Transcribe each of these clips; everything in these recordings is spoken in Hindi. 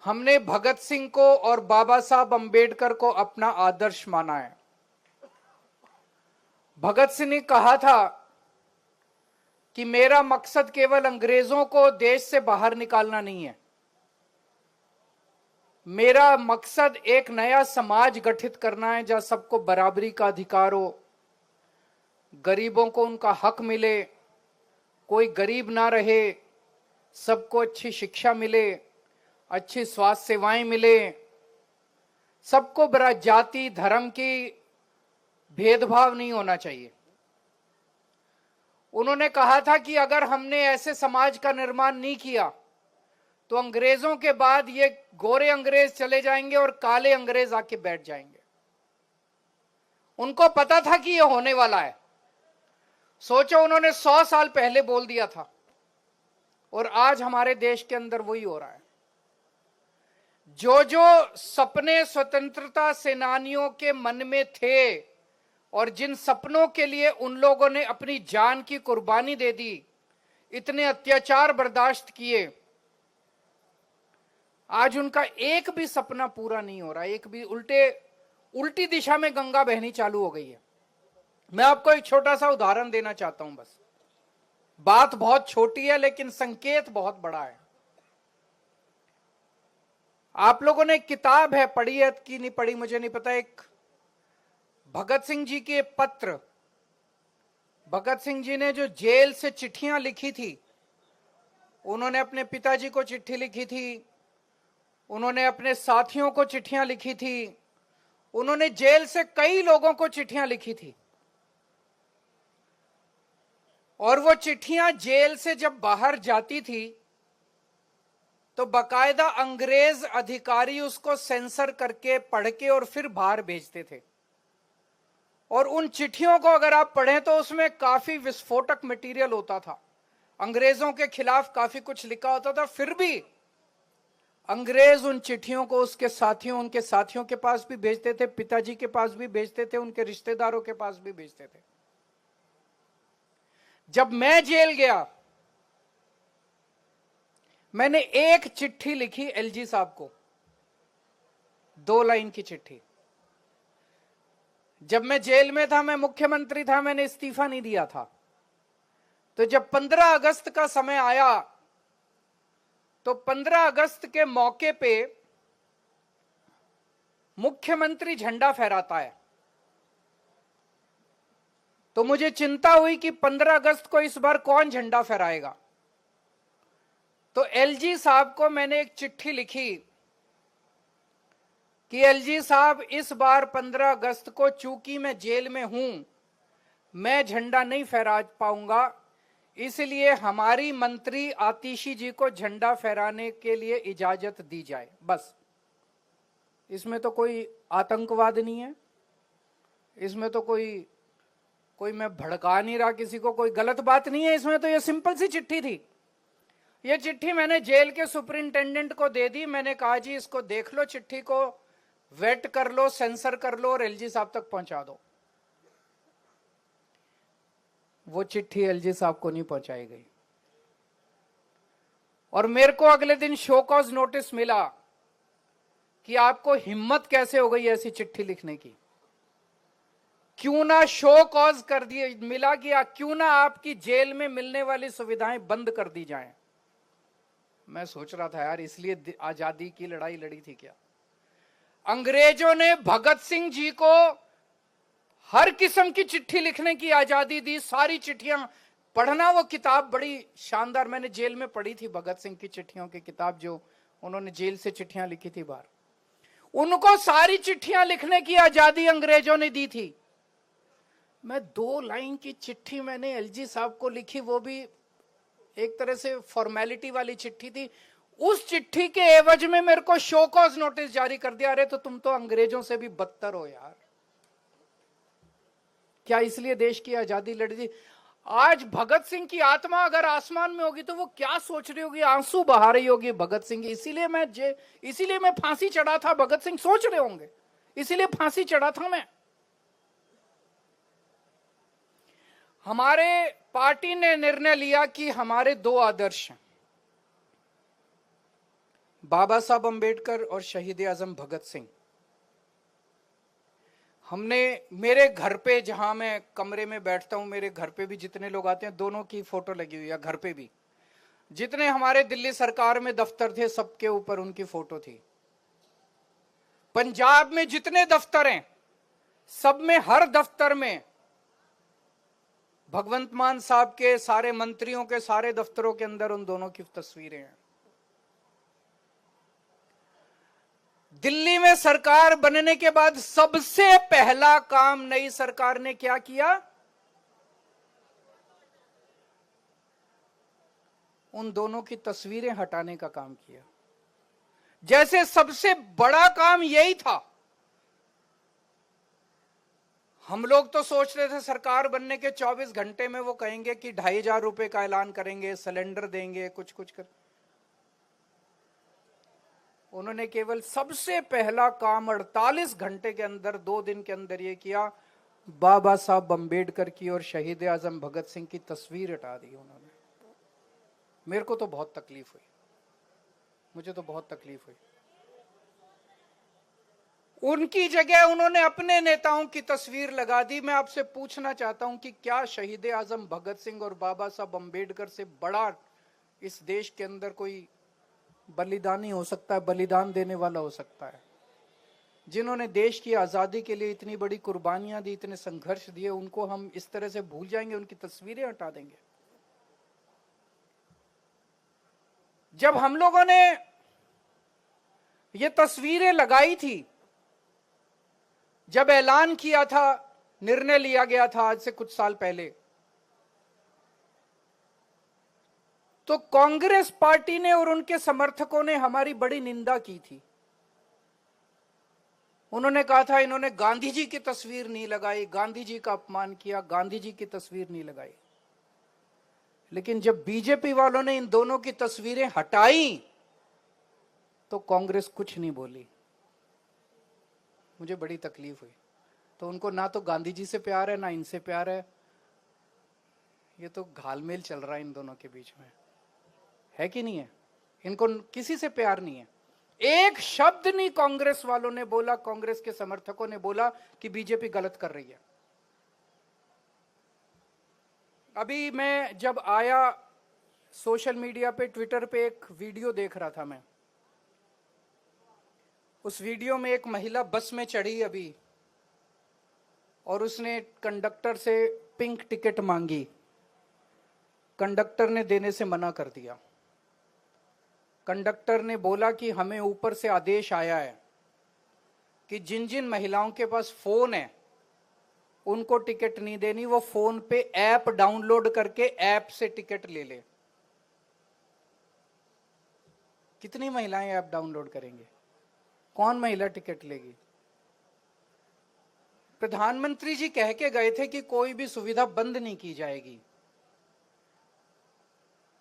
हमने भगत सिंह को और बाबा साहब अंबेडकर को अपना आदर्श माना है। भगत सिंह ने कहा था कि मेरा मकसद केवल अंग्रेजों को देश से बाहर निकालना नहीं है, मेरा मकसद एक नया समाज गठित करना है जहां सबको बराबरी का अधिकार हो, गरीबों को उनका हक मिले, कोई गरीब ना रहे, सबको अच्छी शिक्षा मिले, अच्छी स्वास्थ्य सेवाएं मिले, सबको बरा जाति धर्म की भेदभाव नहीं होना चाहिए। उन्होंने कहा था कि अगर हमने ऐसे समाज का निर्माण नहीं किया तो अंग्रेजों के बाद ये गोरे अंग्रेज चले जाएंगे और काले अंग्रेज आके बैठ जाएंगे। उनको पता था कि ये होने वाला है। सोचो, उन्होंने 100 साल पहले बोल दिया था और आज हमारे देश के अंदर वही हो रहा है। जो जो सपने स्वतंत्रता सेनानियों के मन में थे और जिन सपनों के लिए उन लोगों ने अपनी जान की कुर्बानी दे दी, इतने अत्याचार बर्दाश्त किए, आज उनका एक भी सपना पूरा नहीं हो रहा। एक भी उल्टी दिशा में गंगा बहनी चालू हो गई है। मैं आपको एक छोटा सा उदाहरण देना चाहता हूं। बस बात बहुत छोटी है लेकिन संकेत बहुत बड़ा है। आप लोगों ने एक किताब है, पढ़ी है कि नहीं पढ़ी मुझे नहीं पता, एक भगत सिंह जी के पत्र, भगत सिंह जी ने जो जेल से चिट्ठियां लिखी थी, उन्होंने अपने पिताजी को चिट्ठी लिखी थी, उन्होंने अपने साथियों को चिट्ठियां लिखी थी, उन्होंने जेल से कई लोगों को चिट्ठियां लिखी थी। और वो चिट्ठियां जेल से जब बाहर जाती थी तो बकायदा अंग्रेज अधिकारी उसको सेंसर करके पढ़ के और फिर बाहर भेजते थे। और उन चिट्ठियों को अगर आप पढ़ें तो उसमें काफी विस्फोटक मटेरियल होता था, अंग्रेजों के खिलाफ काफी कुछ लिखा होता था। फिर भी अंग्रेज उन चिट्ठियों को उसके साथियों, उनके साथियों के पास भी भेजते थे, पिताजी के पास भी भेजते थे, उनके रिश्तेदारों के पास भी भेजते थे। जब मैं जेल गया, मैंने एक चिट्ठी लिखी एलजी साहब को, 2 लाइन की चिट्ठी। जब मैं जेल में था, मैं मुख्यमंत्री था, मैंने इस्तीफा नहीं दिया था। तो जब 15 अगस्त का समय आया तो 15 अगस्त के मौके पे मुख्यमंत्री झंडा फहराता है। तो मुझे चिंता हुई कि 15 अगस्त को इस बार कौन झंडा फहराएगा। तो एलजी साहब को मैंने एक चिट्ठी लिखी कि एलजी साहब, इस बार 15 अगस्त को चूंकि मैं जेल में हूं, मैं झंडा नहीं फहरा पाऊंगा, इसलिए हमारी मंत्री आतिशी जी को झंडा फहराने के लिए इजाजत दी जाए। बस, इसमें तो कोई आतंकवाद नहीं है, इसमें तो कोई मैं भड़का नहीं रहा किसी को, कोई गलत बात नहीं है इसमें। तो ये सिंपल सी चिट्ठी थी। ये चिट्ठी मैंने जेल के सुपरिंटेंडेंट को दे दी। मैंने कहा जी इसको देख लो, चिट्ठी को वेट कर लो, सेंसर कर लो और एलजी साहब तक पहुंचा दो। वो चिट्ठी एलजी साहब को नहीं पहुंचाई गई और मेरे को अगले दिन शो कॉज नोटिस मिला कि आपको हिम्मत कैसे हो गई ऐसी चिट्ठी लिखने की, क्यों ना शो कॉज कर दिए मिला कि क्यों ना आपकी जेल में मिलने वाली सुविधाएं बंद कर दी जाएं। मैं सोच रहा था यार, इसलिए आजादी की लड़ाई लड़ी थी क्या? अंग्रेजों ने भगत सिंह जी को हर किस्म की चिट्ठी लिखने की आजादी दी। सारी चिट्ठियां पढ़ना, वो किताब बड़ी शानदार, मैंने जेल में पढ़ी थी भगत सिंह की चिट्ठियों की किताब, जो उन्होंने जेल से चिट्ठियां लिखी थी बाहर। उनको सारी चिट्ठियां लिखने की आजादी अंग्रेजों ने दी थी। मैं 2 लाइन की चिट्ठी मैंने एलजी साहब को लिखी, वो भी एक तरह से फॉर्मेलिटी वाली चिट्ठी थी। उस चिट्ठी के एवज में मेरे को शो कॉज नोटिस जारी कर दिया। अरे तो तुम तो अंग्रेजों से भी बदतर हो यार। क्या इसलिए देश की आजादी लड़ी थी? आज भगत सिंह की आत्मा अगर आसमान में होगी तो वो क्या सोच रही होगी, आंसू बहा रही होगी भगत सिंह की। इसीलिए मैं फांसी चढ़ा था। भगत सिंह सोच रहे होंगे, इसीलिए फांसी चढ़ा था मैं। हमारे पार्टी ने निर्णय लिया कि हमारे 2 आदर्श हैं, बाबा साहब अंबेडकर और शहीद आजम भगत सिंह, हमने मेरे घर पे, जहां मैं कमरे में बैठता हूं, मेरे घर पे भी जितने लोग आते हैं दोनों की फोटो लगी हुई है। घर पे भी जितने हमारे दिल्ली सरकार में दफ्तर थे सबके ऊपर उनकी फोटो थी। पंजाब में जितने दफ्तर हैं सब में, हर दफ्तर में भगवंत मान साहब के, सारे मंत्रियों के सारे दफ्तरों के अंदर उन दोनों की तस्वीरें हैं। दिल्ली में सरकार बनने के बाद सबसे पहला काम नई सरकार ने क्या किया? उन दोनों की तस्वीरें हटाने का काम किया। जैसे सबसे बड़ा काम यही था। हम लोग तो सोच रहे थे सरकार बनने के 24 घंटे में वो कहेंगे कि 2,500 रुपए का ऐलान करेंगे, सिलेंडर देंगे, कुछ कुछ कर। उन्होंने केवल सबसे पहला काम 48 घंटे के अंदर, 2 दिन के अंदर ये किया, बाबा साहब अंबेडकर की और शहीद आजम भगत सिंह की तस्वीर हटा दी उन्होंने। मेरे को तो बहुत तकलीफ हुई, मुझे तो बहुत तकलीफ हुई। उनकी जगह उन्होंने अपने नेताओं की तस्वीर लगा दी। मैं आपसे पूछना चाहता हूं कि क्या शहीद आजम भगत सिंह और बाबा साहब अंबेडकर से बड़ा इस देश के अंदर कोई बलिदानी हो सकता है, बलिदान देने वाला हो सकता है? जिन्होंने देश की आजादी के लिए इतनी बड़ी कुर्बानियां दी, इतने संघर्ष दिए, उनको हम इस तरह से भूल जाएंगे, उनकी तस्वीरें हटा देंगे? जब हम लोगों ने ये तस्वीरें लगाई थी, जब ऐलान किया था, निर्णय लिया गया था आज से कुछ साल पहले, तो कांग्रेस पार्टी ने और उनके समर्थकों ने हमारी बड़ी निंदा की थी। उन्होंने कहा था इन्होंने गांधी जी की तस्वीर नहीं लगाई, गांधी जी का अपमान किया, गांधी जी की तस्वीर नहीं लगाई। लेकिन जब बीजेपी वालों ने इन दोनों की तस्वीरें हटाई तो कांग्रेस कुछ नहीं बोली। मुझे बड़ी तकलीफ हुई। तो उनको ना तो गांधी जी से प्यार है ना इनसे प्यार है। ये तो घालमेल चल रहा है इन दोनों के बीच में, है कि नहीं है? इनको किसी से प्यार नहीं है। एक शब्द नहीं कांग्रेस वालों ने बोला, कांग्रेस के समर्थकों ने बोला कि बीजेपी गलत कर रही है। अभी मैं जब आया, सोशल मीडिया पे, ट्विटर पे एक वीडियो देख रहा था मैं। उस वीडियो में एक महिला बस में चढ़ी अभी, और उसने कंडक्टर से पिंक टिकट मांगी। कंडक्टर ने देने से मना कर दिया। कंडक्टर ने बोला कि हमें ऊपर से आदेश आया है कि जिन जिन महिलाओं के पास फोन है उनको टिकट नहीं देनी, वो फोन पे ऐप डाउनलोड करके ऐप से टिकट ले ले। कितनी महिलाएं ऐप डाउनलोड करेंगे? कौन महिला टिकट लेगी? प्रधानमंत्री जी कह के गए थे कि कोई भी सुविधा बंद नहीं की जाएगी।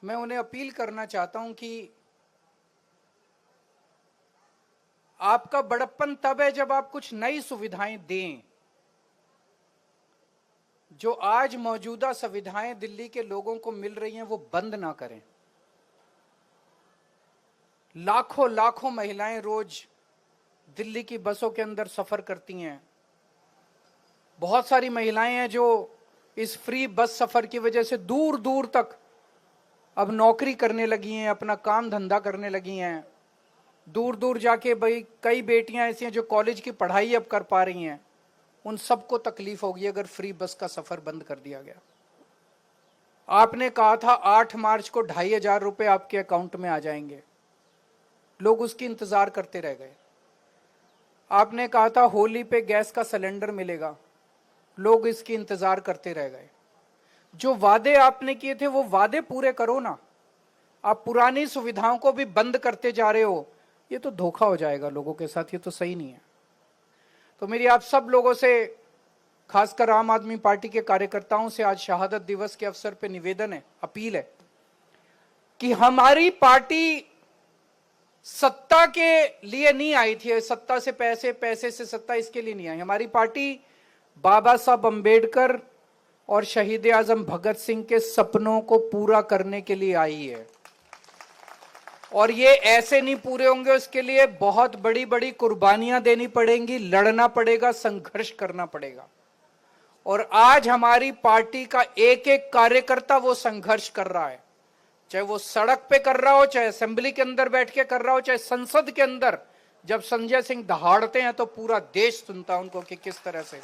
मैं उन्हें अपील करना चाहता हूं कि आपका बड़प्पन तब है जब आप कुछ नई सुविधाएं दें। जो आज मौजूदा सुविधाएं दिल्ली के लोगों को मिल रही हैं वो बंद ना करें। लाखों लाखों महिलाएं रोज दिल्ली की बसों के अंदर सफर करती हैं। बहुत सारी महिलाएं हैं जो इस फ्री बस सफर की वजह से दूर दूर तक अब नौकरी करने लगी हैं, अपना काम धंधा करने लगी हैं। दूर दूर जाके भाई कई बेटियां ऐसी हैं जो कॉलेज की पढ़ाई अब कर पा रही हैं। उन सबको तकलीफ होगी अगर फ्री बस का सफर बंद कर दिया गया। आपने कहा था 8 मार्च को 2,500 रुपए आपके अकाउंट में आ जाएंगे, लोग उसकी इंतजार करते रह गए। आपने कहा था होली पे गैस का सिलेंडर मिलेगा, लोग इसकी इंतजार करते रह गए। जो वादे आपने किए थे वो वादे पूरे करो ना। आप पुरानी सुविधाओं को भी बंद करते जा रहे हो, ये तो धोखा हो जाएगा लोगों के साथ, ये तो सही नहीं है। तो मेरी आप सब लोगों से, खासकर आम आदमी पार्टी के कार्यकर्ताओं से आज शहादत दिवस के अवसर पर निवेदन है, अपील है कि हमारी पार्टी सत्ता के लिए नहीं आई थी, सत्ता से पैसे, पैसे से सत्ता, इसके लिए नहीं आई। हमारी पार्टी बाबा साहब अंबेडकर और शहीद आजम भगत सिंह के सपनों को पूरा करने के लिए आई है। और ये ऐसे नहीं पूरे होंगे, उसके लिए बहुत बड़ी बड़ी कुर्बानियां देनी पड़ेंगी, लड़ना पड़ेगा, संघर्ष करना पड़ेगा। और आज हमारी पार्टी का एक एक कार्यकर्ता वो संघर्ष कर रहा है, चाहे वो सड़क पे कर रहा हो, चाहे असेंबली के अंदर बैठ के कर रहा हो, चाहे संसद के अंदर जब संजय सिंह दहाड़ते हैं तो पूरा देश सुनता है उनको कि किस तरह से